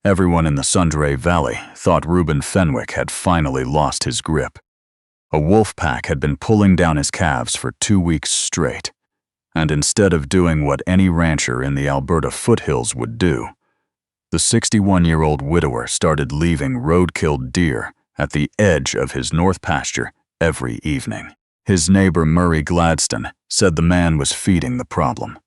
Everyone in the Sundre Valley thought Reuben Fenwick had finally lost his grip. A wolf pack had been pulling down his calves for 2 weeks straight, and instead of doing what any rancher in the Alberta foothills would do, the 61-year-old widower started leaving road-killed deer at the edge of his north pasture every evening. His neighbor Murray Gladstone said the man was feeding the problem.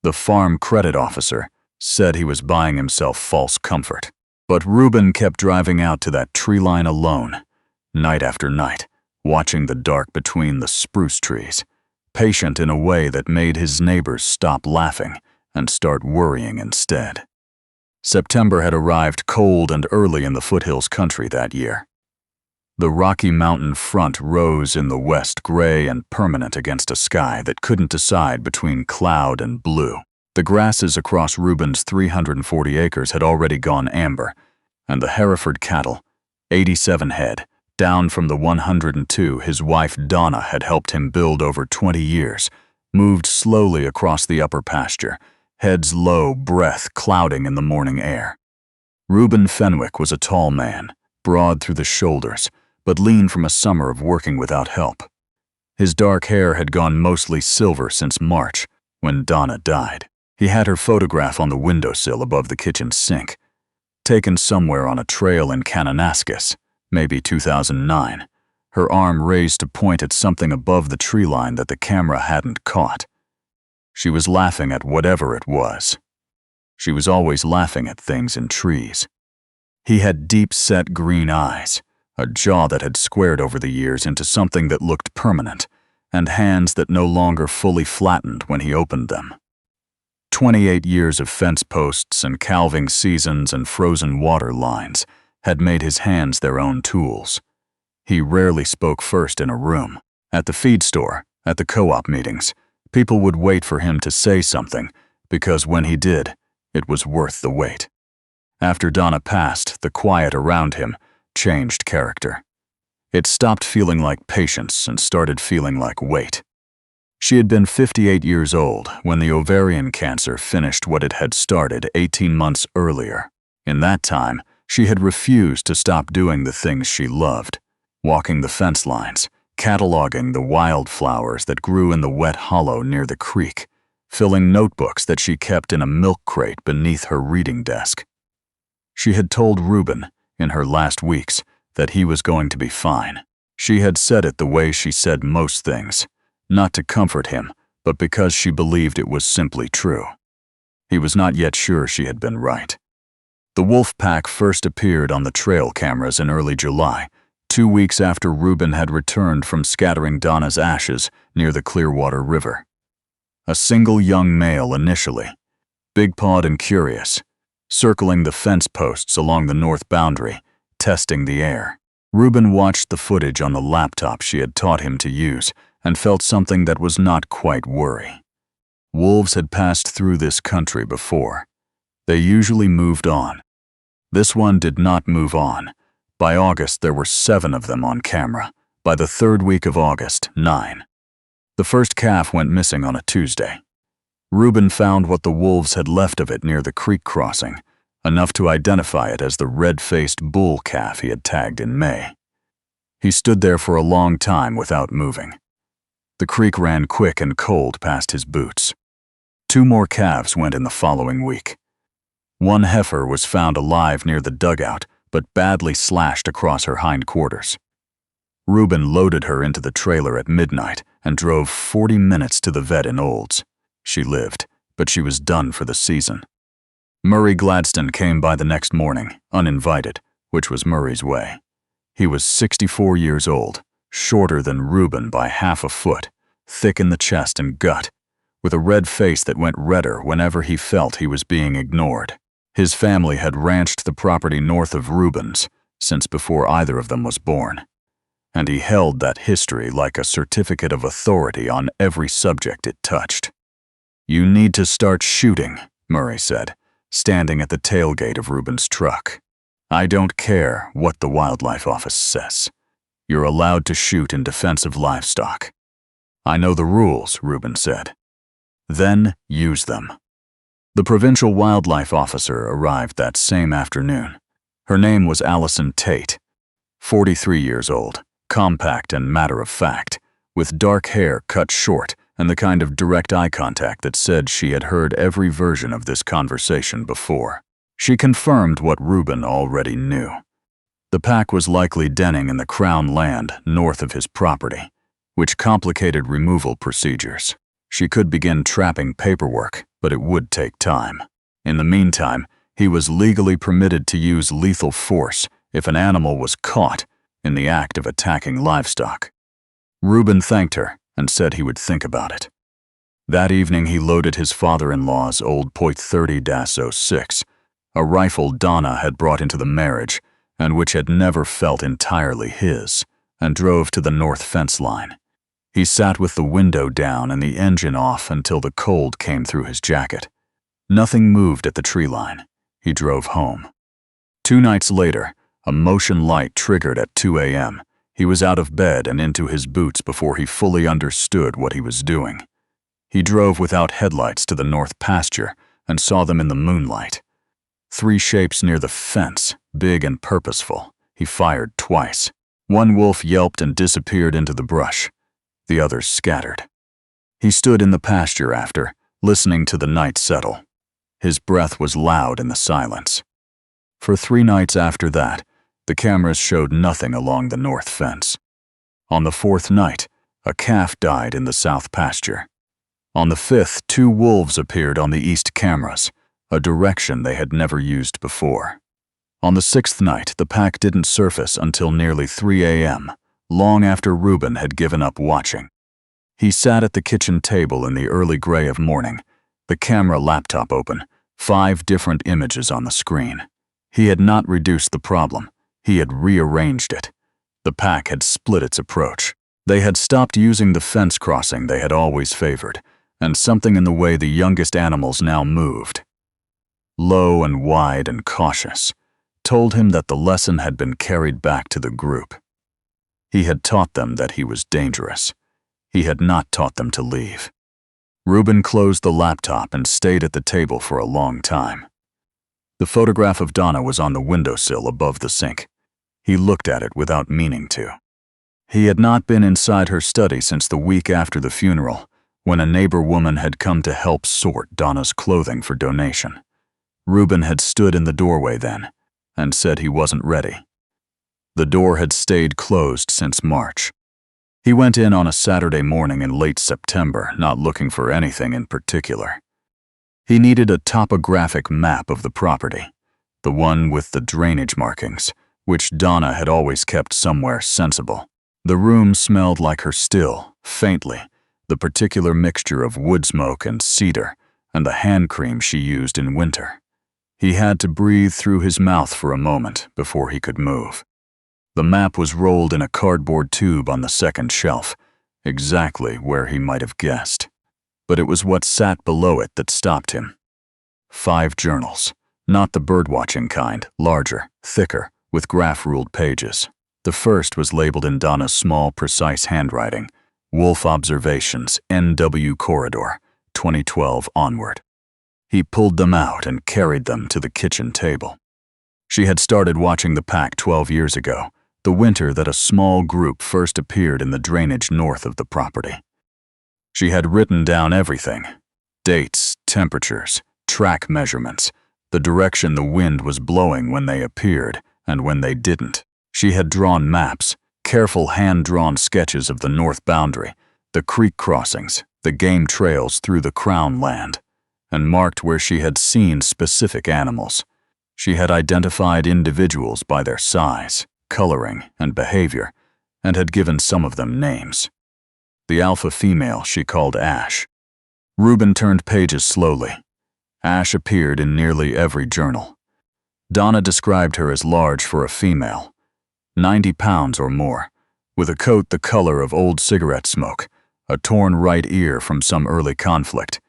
The farm credit officer said he was buying himself false comfort. But Reuben kept driving out to that tree line alone, night after night, watching the dark between the spruce trees, patient in a way that made his neighbors stop laughing and start worrying instead. September had arrived cold and early in the foothills country that year. The Rocky Mountain front rose in the west, gray and permanent against a sky that couldn't decide between cloud and blue. The grasses across Reuben's 340 acres had already gone amber, and the Hereford cattle, 87 head, down from the 102 his wife Donna had helped him build over 20 years, moved slowly across the upper pasture, heads low, breath clouding in the morning air. Reuben Fenwick was a tall man, broad through the shoulders, but lean from a summer of working without help. His dark hair had gone mostly silver since March, when Donna died. He had her photograph on the windowsill above the kitchen sink, taken somewhere on a trail in Kananaskis, maybe 2009, her arm raised to point at something above the tree line that the camera hadn't caught. She was laughing at whatever it was. She was always laughing at things in trees. He had deep-set green eyes, a jaw that had squared over the years into something that looked permanent, and hands that no longer fully flattened when he opened them. 28 years of fence posts and calving seasons and frozen water lines had made his hands their own tools. He rarely spoke first in a room. At the feed store, at the co-op meetings, people would wait for him to say something, because when he did, it was worth the wait. After Donna passed, the quiet around him changed character. It stopped feeling like patience and started feeling like weight. She had been 58 years old when the ovarian cancer finished what it had started 18 months earlier. In that time, she had refused to stop doing the things she loved, walking the fence lines, cataloging the wildflowers that grew in the wet hollow near the creek, filling notebooks that she kept in a milk crate beneath her reading desk. She had told Reuben, in her last weeks, that he was going to be fine. She had said it the way she said most things, not to comfort him, but because she believed it was simply true. He was not yet sure she had been right. The wolf pack first appeared on the trail cameras in early July, 2 weeks after Reuben had returned from scattering Donna's ashes near the Clearwater River. A single young male initially, big-pawed and curious, circling the fence posts along the north boundary, testing the air. Reuben watched the footage on the laptop she had taught him to use and felt something that was not quite worry. Wolves had passed through this country before. They usually moved on. This one did not move on. By August, there were 7 of them on camera. By the 3rd week of August, 9. The first calf went missing on a Tuesday. Reuben found what the wolves had left of it near the creek crossing, enough to identify it as the red-faced bull calf he had tagged in May. He stood there for a long time without moving. The creek ran quick and cold past his boots. 2 more calves went in the following week. One heifer was found alive near the dugout, but badly slashed across her hindquarters. Reuben loaded her into the trailer at midnight and drove 40 minutes to the vet in Olds. She lived, but she was done for the season. Murray Gladstone came by the next morning, uninvited, which was Murray's way. He was 64 years old, shorter than Reuben by half a foot, thick in the chest and gut, with a red face that went redder whenever he felt he was being ignored. His family had ranched the property north of Reuben's since before either of them was born, and he held that history like a certificate of authority on every subject it touched. "You need to start shooting," Murray said, standing at the tailgate of Reuben's truck. "I don't care what the wildlife office says. You're allowed to shoot in defense of livestock." "I know the rules," Reuben said. "Then use them." The provincial wildlife officer arrived that same afternoon. Her name was Allison Tate, 43 years old, compact and matter-of-fact, with dark hair cut short and the kind of direct eye contact that said she had heard every version of this conversation before. She confirmed what Reuben already knew. The pack was likely denning in the Crown land north of his property, which complicated removal procedures. She could begin trapping paperwork, but it would take time. In the meantime, he was legally permitted to use lethal force if an animal was caught in the act of attacking livestock. Reuben thanked her and said he would think about it. That evening he loaded his father-in-law's old Point .30-06, a rifle Donna had brought into the marriage and which had never felt entirely his, and drove to the north fence line. He sat with the window down and the engine off until the cold came through his jacket. Nothing moved at the tree line. He drove home. 2 nights later, a motion light triggered at 2 a.m. He was out of bed and into his boots before he fully understood what he was doing. He drove without headlights to the north pasture and saw them in the moonlight. 3 shapes near the fence, big and purposeful. He fired twice. One wolf yelped and disappeared into the brush. The others scattered. He stood in the pasture after, listening to the night settle. His breath was loud in the silence. For 3 nights after that, the cameras showed nothing along the north fence. On the 4th night, a calf died in the south pasture. On the 5th, 2 wolves appeared on the east cameras, a direction they had never used before. On the 6th night, the pack didn't surface until nearly 3 a.m., long after Reuben had given up watching. He sat at the kitchen table in the early gray of morning, the camera laptop open, 5 different images on the screen. He had not reduced the problem. He had rearranged it. The pack had split its approach. They had stopped using the fence crossing they had always favored, and something in the way the youngest animals now moved, low and wide and cautious, told him that the lesson had been carried back to the group. He had taught them that he was dangerous. He had not taught them to leave. Reuben closed the laptop and stayed at the table for a long time. The photograph of Donna was on the windowsill above the sink. He looked at it without meaning to. He had not been inside her study since the week after the funeral, when a neighbor woman had come to help sort Donna's clothing for donation. Reuben had stood in the doorway then and said he wasn't ready. The door had stayed closed since March. He went in on a Saturday morning in late September, not looking for anything in particular. He needed a topographic map of the property, the one with the drainage markings, which Donna had always kept somewhere sensible. The room smelled like her still, faintly, the particular mixture of wood smoke and cedar, and the hand cream she used in winter. He had to breathe through his mouth for a moment before he could move. The map was rolled in a cardboard tube on the second shelf, exactly where he might have guessed. But it was what sat below it that stopped him. 5 journals, not the birdwatching kind, larger, thicker, with graph-ruled pages. The first was labeled in Donna's small, precise handwriting, Wolf Observations, NW Corridor, 2012 onward. He pulled them out and carried them to the kitchen table. She had started watching the pack 12 years ago, the winter that a small group first appeared in the drainage north of the property. She had written down everything: dates, temperatures, track measurements, the direction the wind was blowing when they appeared and when they didn't. She had drawn maps, careful hand-drawn sketches of the north boundary, the creek crossings, the game trails through the Crown land, and marked where she had seen specific animals. She had identified individuals by their size, coloring, and behavior, and had given some of them names. The alpha female she called Ash. Reuben turned pages slowly. Ash appeared in nearly every journal. Donna described her as large for a female, 90 pounds or more, with a coat the color of old cigarette smoke, a torn right ear from some early conflict,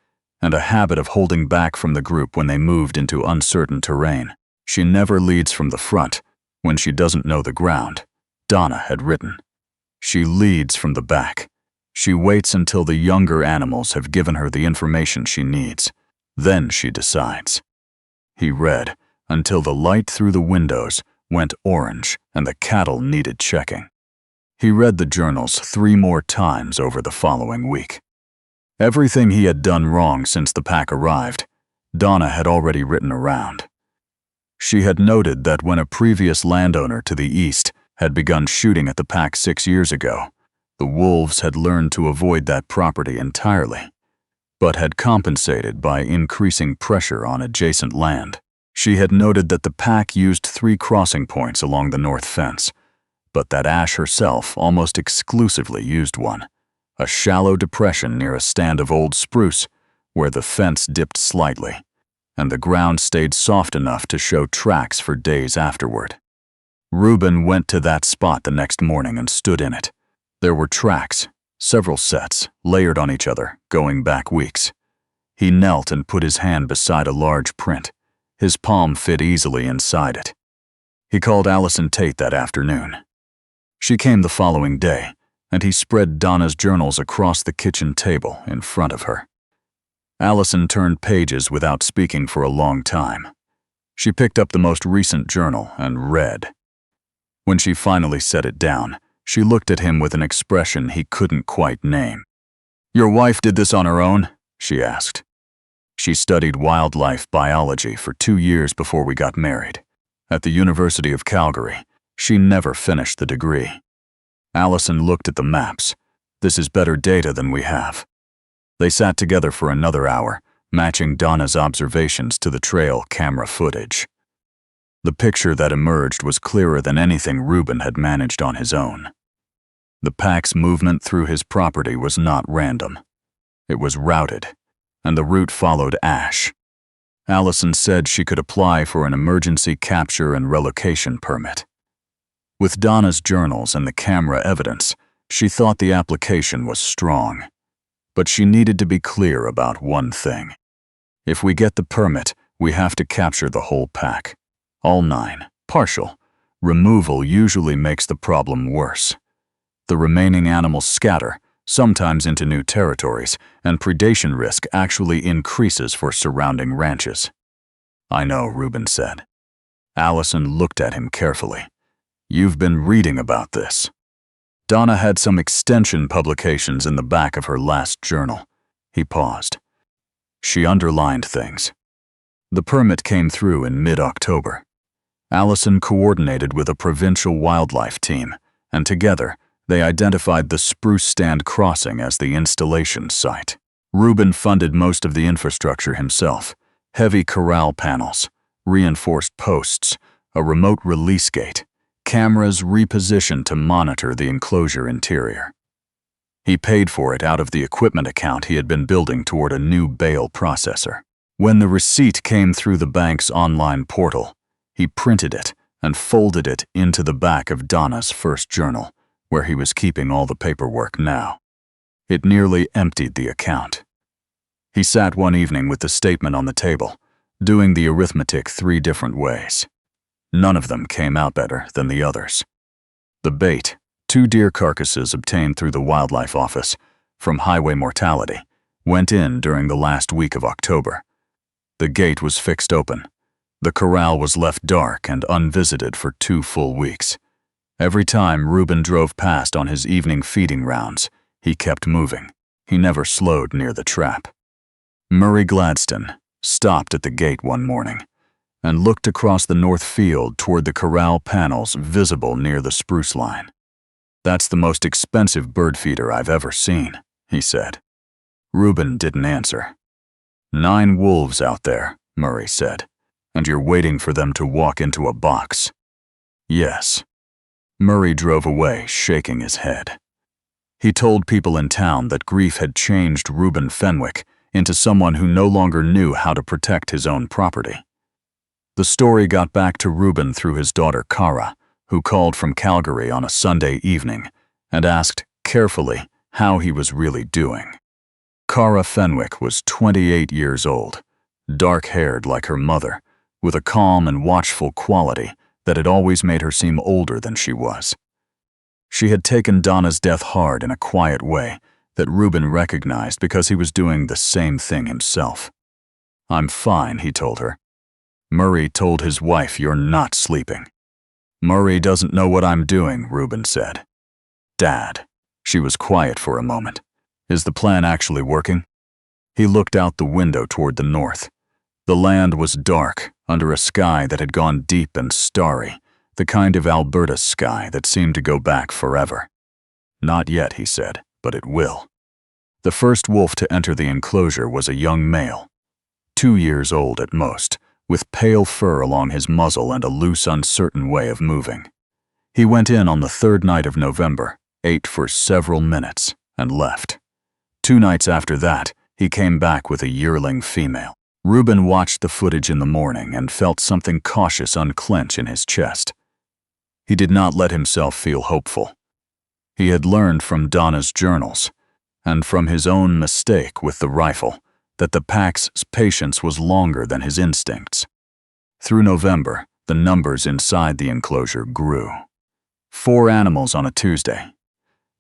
and a habit of holding back from the group when they moved into uncertain terrain. She never leads from the front when she doesn't know the ground, Donna had written. She leads from the back. She waits until the younger animals have given her the information she needs. Then she decides. He read until the light through the windows went orange and the cattle needed checking. He read the journals 3 more times over the following week. Everything he had done wrong since the pack arrived, Donna had already written around. She had noted that when a previous landowner to the east had begun shooting at the pack 6 years ago, the wolves had learned to avoid that property entirely, but had compensated by increasing pressure on adjacent land. She had noted that the pack used 3 crossing points along the north fence, but that Ash herself almost exclusively used one, a shallow depression near a stand of old spruce where the fence dipped slightly, and the ground stayed soft enough to show tracks for days afterward. Reuben went to that spot the next morning and stood in it. There were tracks, several sets, layered on each other, going back weeks. He knelt and put his hand beside a large print. His palm fit easily inside it. He called Allison Tate that afternoon. She came the following day, and he spread Donna's journals across the kitchen table in front of her. Allison turned pages without speaking for a long time. She picked up the most recent journal and read. When she finally set it down, she looked at him with an expression he couldn't quite name. "Your wife did this on her own?" she asked. "She studied wildlife biology for 2 years before we got married. At the University of Calgary, she never finished the degree." Allison looked at the maps. "This is better data than we have." They sat together for another hour, matching Donna's observations to the trail camera footage. The picture that emerged was clearer than anything Reuben had managed on his own. The pack's movement through his property was not random. It was routed, and the route followed Ash. Allison said she could apply for an emergency capture and relocation permit. With Donna's journals and the camera evidence, she thought the application was strong. But she needed to be clear about one thing. If we get the permit, we have to capture the whole pack. All 9. Partial removal usually makes the problem worse. The remaining animals scatter, sometimes into new territories, and predation risk actually increases for surrounding ranches. "I know," Reuben said. Allison looked at him carefully. "You've been reading about this." Donna had some extension publications in the back of her last journal. He paused. She underlined things. The permit came through in mid-October. Allison coordinated with a provincial wildlife team, and together, they identified the Spruce Stand Crossing as the installation site. Reuben funded most of the infrastructure himself: heavy corral panels, reinforced posts, a remote release gate, cameras repositioned to monitor the enclosure interior. He paid for it out of the equipment account he had been building toward a new bale processor. When the receipt came through the bank's online portal, he printed it and folded it into the back of Donna's first journal, where he was keeping all the paperwork now. It nearly emptied the account. He sat one evening with the statement on the table, doing the arithmetic 3 different ways. None of them came out better than the others. The bait, 2 deer carcasses obtained through the wildlife office from highway mortality, went in during the last week of October. The gate was fixed open. The corral was left dark and unvisited for 2 full weeks. Every time Reuben drove past on his evening feeding rounds, he kept moving. He never slowed near the trap. Murray Gladstone stopped at the gate one morning and looked across the north field toward the corral panels visible near the spruce line. "That's the most expensive bird feeder I've ever seen," he said. Reuben didn't answer. "9 wolves out there," Murray said, "and you're waiting for them to walk into a box." "Yes." Murray drove away, shaking his head. He told people in town that grief had changed Reuben Fenwick into someone who no longer knew how to protect his own property. The story got back to Reuben through his daughter Cara, who called from Calgary on a Sunday evening and asked carefully how he was really doing. Cara Fenwick was 28 years old, dark-haired like her mother, with a calm and watchful quality that had always made her seem older than she was. She had taken Donna's death hard in a quiet way that Reuben recognized because he was doing the same thing himself. "I'm fine," he told her. "Murray told his wife you're not sleeping." "Murray doesn't know what I'm doing," Reuben said. "Dad." She was quiet for a moment. "Is the plan actually working?" He looked out the window toward the north. The land was dark, under a sky that had gone deep and starry, the kind of Alberta sky that seemed to go back forever. "Not yet," he said, "but it will." The first wolf to enter the enclosure was a young male, 2 years old at most, with pale fur along his muzzle and a loose, uncertain way of moving. He went in on the 3rd night of November, ate for several minutes, and left. 2 nights after that, he came back with a yearling female. Reuben watched the footage in the morning and felt something cautious unclench in his chest. He did not let himself feel hopeful. He had learned from Donna's journals, and from his own mistake with the rifle, that the pack's patience was longer than his instincts. Through November, the numbers inside the enclosure grew. 4 animals on a Tuesday,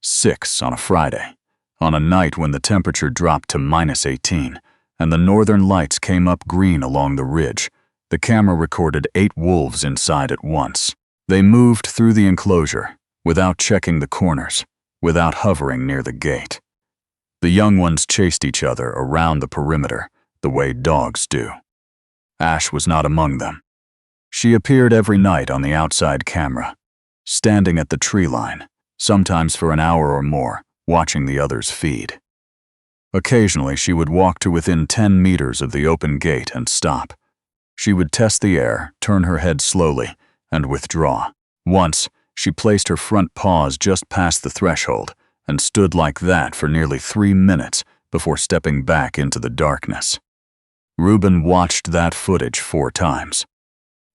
6 on a Friday, on a night when the temperature dropped to -18, and the northern lights came up green along the ridge. The camera recorded 8 wolves inside at once. They moved through the enclosure, without checking the corners, without hovering near the gate. The young ones chased each other around the perimeter, the way dogs do. Ash was not among them. She appeared every night on the outside camera, standing at the tree line, sometimes for an hour or more, watching the others feed. Occasionally, she would walk to within 10 meters of the open gate and stop. She would test the air, turn her head slowly, and withdraw. Once, she placed her front paws just past the threshold and stood like that for nearly 3 minutes before stepping back into the darkness. Reuben watched that footage 4 times.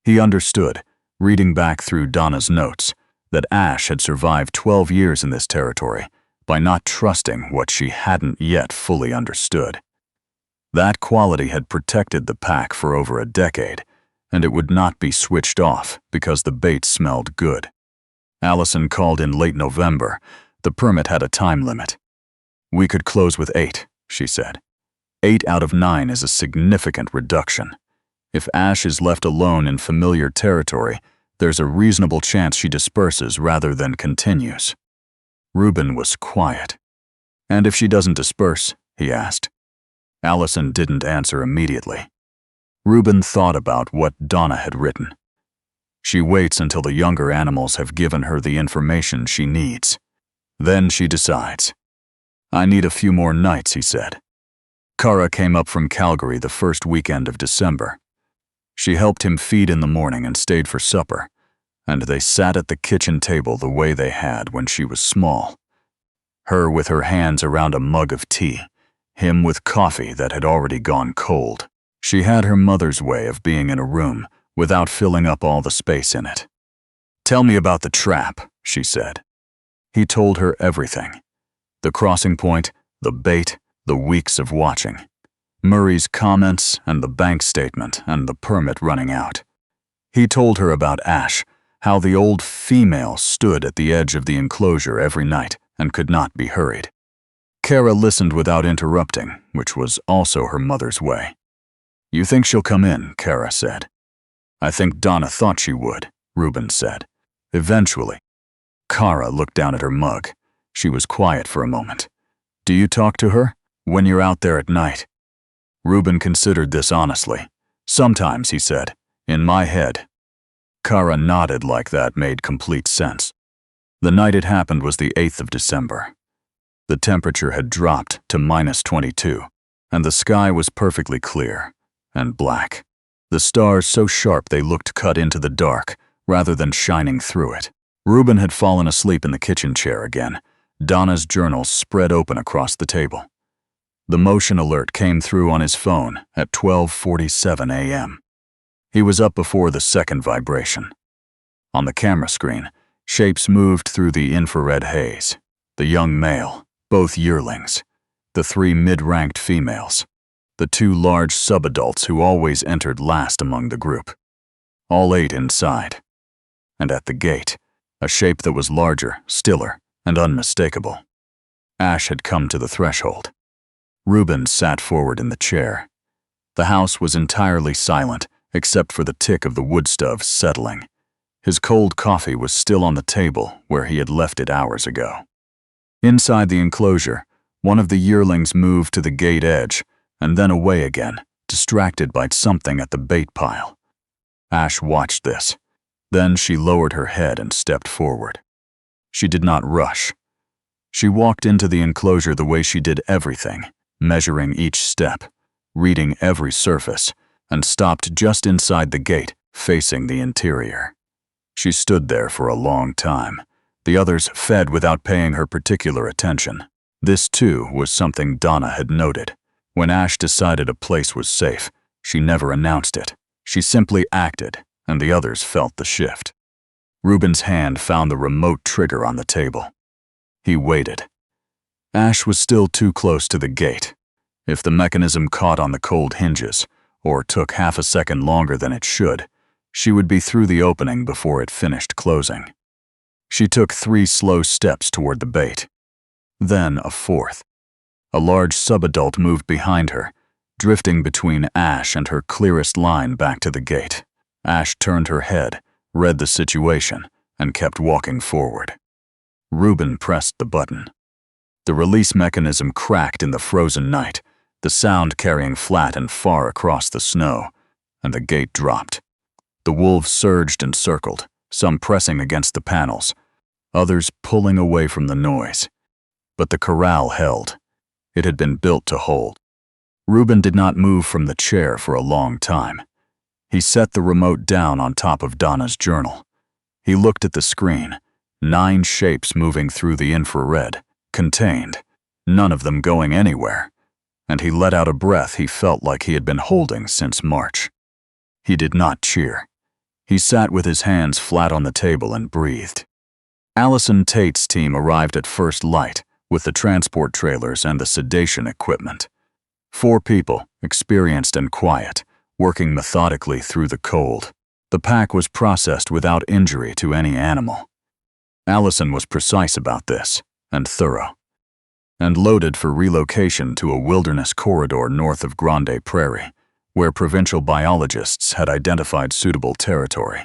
He understood, reading back through Donna's notes, that Ash had survived 12 years in this territory by not trusting what she hadn't yet fully understood. That quality had protected the pack for over a decade, and it would not be switched off because the bait smelled good. Allison called in late November. The permit had a time limit. "We could close with 8, she said. 8 out of 9 is a significant reduction. If Ash is left alone in familiar territory, there's a reasonable chance she disperses rather than continues." Reuben was quiet. "And if she doesn't disperse?" he asked. Allison didn't answer immediately. Reuben thought about what Donna had written. "She waits until the younger animals have given her the information she needs. Then she decides." "I need a few more nights," he said. Cara came up from Calgary the first weekend of December. She helped him feed in the morning and stayed for supper, and they sat at the kitchen table the way they had when she was small. Her with her hands around a mug of tea, him with coffee that had already gone cold. She had her mother's way of being in a room without filling up all the space in it. "Tell me about the trap," she said. He told her everything. The crossing point, the bait, the weeks of watching. Murray's comments and the bank statement and the permit running out. He told her about Ash, how the old female stood at the edge of the enclosure every night and could not be hurried. Cara listened without interrupting, which was also her mother's way. "You think she'll come in?" Cara said. "I think Donna thought she would," Reuben said. "Eventually." Cara looked down at her mug. She was quiet for a moment. "Do you talk to her when you're out there at night?" Reuben considered this honestly. "Sometimes," he said, "in my head." Cara nodded like that made complete sense. The night it happened was the 8th of December. The temperature had dropped to -22, and the sky was perfectly clear and black. The stars so sharp they looked cut into the dark rather than shining through it. Reuben had fallen asleep in the kitchen chair again, Donna's journal spread open across the table. The motion alert came through on his phone at 12:47 a.m. He was up before the second vibration. On the camera screen, shapes moved through the infrared haze. The young male, both yearlings, the 3 mid-ranked females, the 2 large subadults who always entered last among the group. All 8 inside. And at the gate, a shape that was larger, stiller, and unmistakable. Ash had come to the threshold. Reuben sat forward in the chair. The house was entirely silent, except for the tick of the wood stove settling. His cold coffee was still on the table where he had left it hours ago. Inside the enclosure, one of the yearlings moved to the gate edge and then away again, distracted by something at the bait pile. Ash watched this. Then she lowered her head and stepped forward. She did not rush. She walked into the enclosure the way she did everything, measuring each step, reading every surface, and stopped just inside the gate, facing the interior. She stood there for a long time. The others fed without paying her particular attention. This, too, was something Donna had noted. When Ash decided a place was safe, she never announced it. She simply acted, and the others felt the shift. Reuben's hand found the remote trigger on the table. He waited. Ash was still too close to the gate. If the mechanism caught on the cold hinges, or took half a second longer than it should, she would be through the opening before it finished closing. She took 3 slow steps toward the bait. Then a 4th. A large subadult moved behind her, drifting between Ash and her clearest line back to the gate. Ash turned her head, read the situation, and kept walking forward. Reuben pressed the button. The release mechanism cracked in the frozen night, the sound carrying flat and far across the snow, and the gate dropped. The wolves surged and circled, some pressing against the panels, others pulling away from the noise. But the corral held. It had been built to hold. Reuben did not move from the chair for a long time. He set the remote down on top of Donna's journal. He looked at the screen, 9 shapes moving through the infrared, contained, none of them going anywhere, and he let out a breath he felt like he had been holding since March. He did not cheer. He sat with his hands flat on the table and breathed. Allison Tate's team arrived at first light with the transport trailers and the sedation equipment. 4 people, experienced and quiet, working methodically through the cold. The pack was processed without injury to any animal. Allison was precise about this, and thorough, and loaded for relocation to a wilderness corridor north of Grande Prairie, where provincial biologists had identified suitable territory.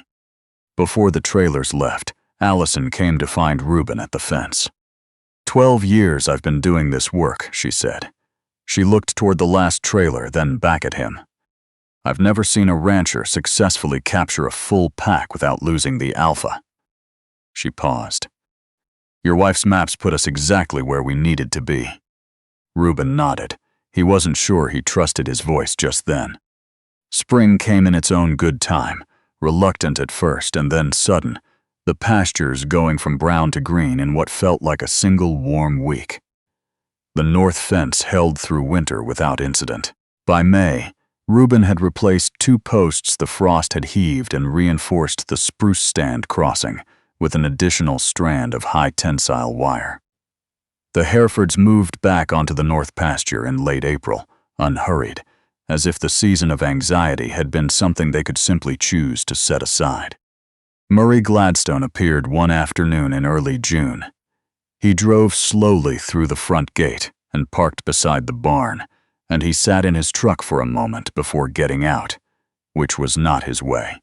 Before the trailers left, Allison came to find Reuben at the fence. 12 years I've been doing this work, she said. She looked toward the last trailer, then back at him. I've never seen a rancher successfully capture a full pack without losing the alpha. She paused. Your wife's maps put us exactly where we needed to be. Reuben nodded. He wasn't sure he trusted his voice just then. Spring came in its own good time, reluctant at first and then sudden, the pastures going from brown to green in what felt like a single warm week. The north fence held through winter without incident. By May, Reuben had replaced 2 posts the frost had heaved and reinforced the spruce stand crossing with an additional strand of high-tensile wire. The Herefords moved back onto the north pasture in late April, unhurried, as if the season of anxiety had been something they could simply choose to set aside. Murray Gladstone appeared one afternoon in early June. He drove slowly through the front gate and parked beside the barn, and he sat in his truck for a moment before getting out, which was not his way.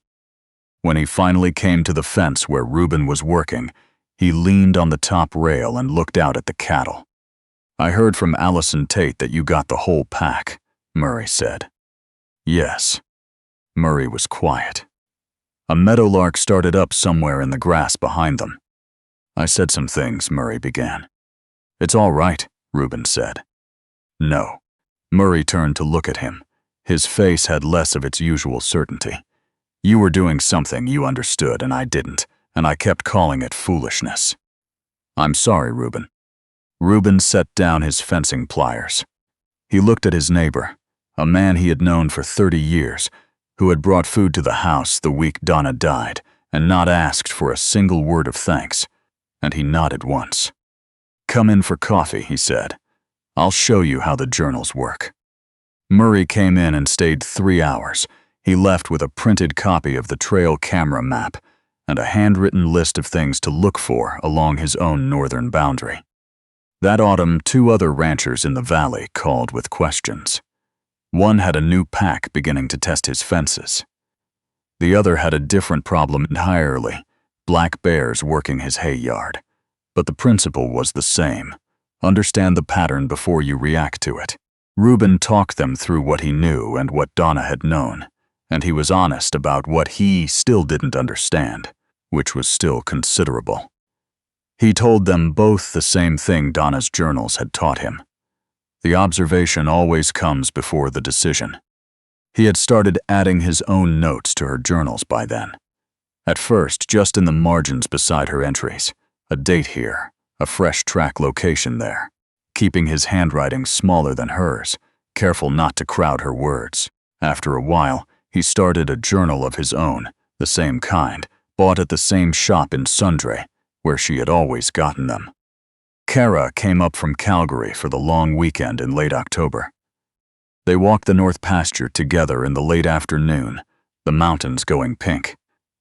When he finally came to the fence where Reuben was working, he leaned on the top rail and looked out at the cattle. I heard from Allison Tate that you got the whole pack, Murray said. Yes. Murray was quiet. A meadowlark started up somewhere in the grass behind them. I said some things, Murray began. It's all right, Reuben said. No. Murray turned to look at him. His face had less of its usual certainty. You were doing something you understood and I didn't, and I kept calling it foolishness. I'm sorry, Reuben. Reuben set down his fencing pliers. He looked at his neighbor, a man he had known for 30 years, who had brought food to the house the week Donna died and not asked for a single word of thanks, and he nodded once. Come in for coffee, he said. I'll show you how the journals work. Murray came in and stayed 3 hours. He left with a printed copy of the trail camera map and a handwritten list of things to look for along his own northern boundary. That autumn, 2 other ranchers in the valley called with questions. One had a new pack beginning to test his fences. The other had a different problem entirely, black bears working his hay yard. But the principle was the same. Understand the pattern before you react to it. Reuben talked them through what he knew and what Donna had known, and he was honest about what he still didn't understand, which was still considerable. He told them both the same thing Donna's journals had taught him. The observation always comes before the decision. He had started adding his own notes to her journals by then. At first, just in the margins beside her entries, a date here, a fresh track location there, keeping his handwriting smaller than hers, careful not to crowd her words. After a while, he started a journal of his own, the same kind, bought at the same shop in Sundre, where she had always gotten them. Kara came up from Calgary for the long weekend in late October. They walked the north pasture together in the late afternoon, the mountains going pink,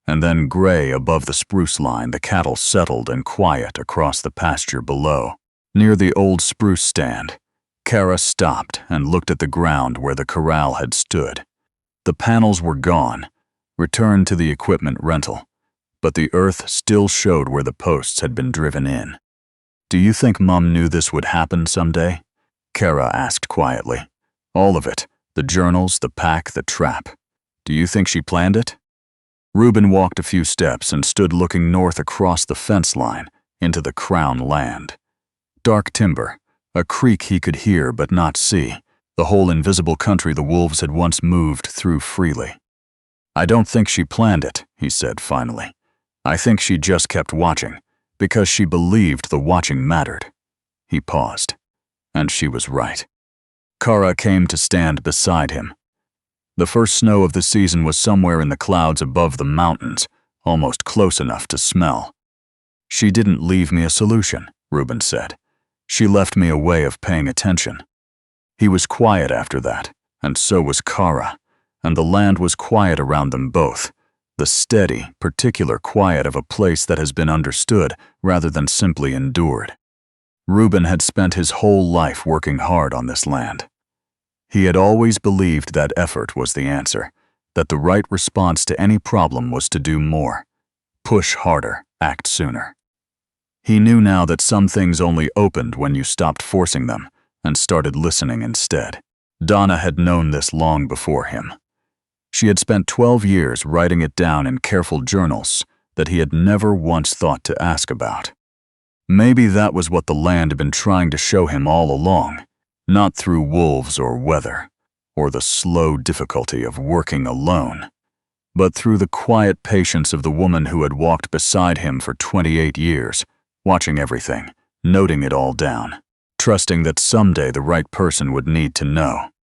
and then gray above the spruce line the cattle settled and quiet across the pasture below. Near the old spruce stand, Kara stopped and looked at the ground where the corral had stood. The panels were gone, returned to the equipment rental, but the earth still showed where the posts had been driven in. "Do you think Mom knew this would happen someday?" Kara asked quietly. "All of it, the journals, the pack, the trap. Do you think she planned it?" Reuben walked a few steps and stood looking north across the fence line into the Crown land. Dark timber, a creek he could hear but not see, the whole invisible country the wolves had once moved through freely. "I don't think she planned it," he said finally. "I think she just kept watching, because she believed the watching mattered." He paused, and she was right. Kara came to stand beside him. The first snow of the season was somewhere in the clouds above the mountains, almost close enough to smell. "She didn't leave me a solution," Reuben said. "She left me a way of paying attention." He was quiet after that, and so was Kara, and the land was quiet around them both, the steady, particular quiet of a place that has been understood rather than simply endured. Reuben had spent his whole life working hard on this land. He had always believed that effort was the answer, that the right response to any problem was to do more, push harder, act sooner. He knew now that some things only opened when you stopped forcing them and started listening instead. Donna had known this long before him. She had spent 12 years writing it down in careful journals that he had never once thought to ask about. Maybe that was what the land had been trying to show him all along, not through wolves or weather, or the slow difficulty of working alone, but through the quiet patience of the woman who had walked beside him for 28 years, watching everything, noting it all down, trusting that someday the right person would need to know.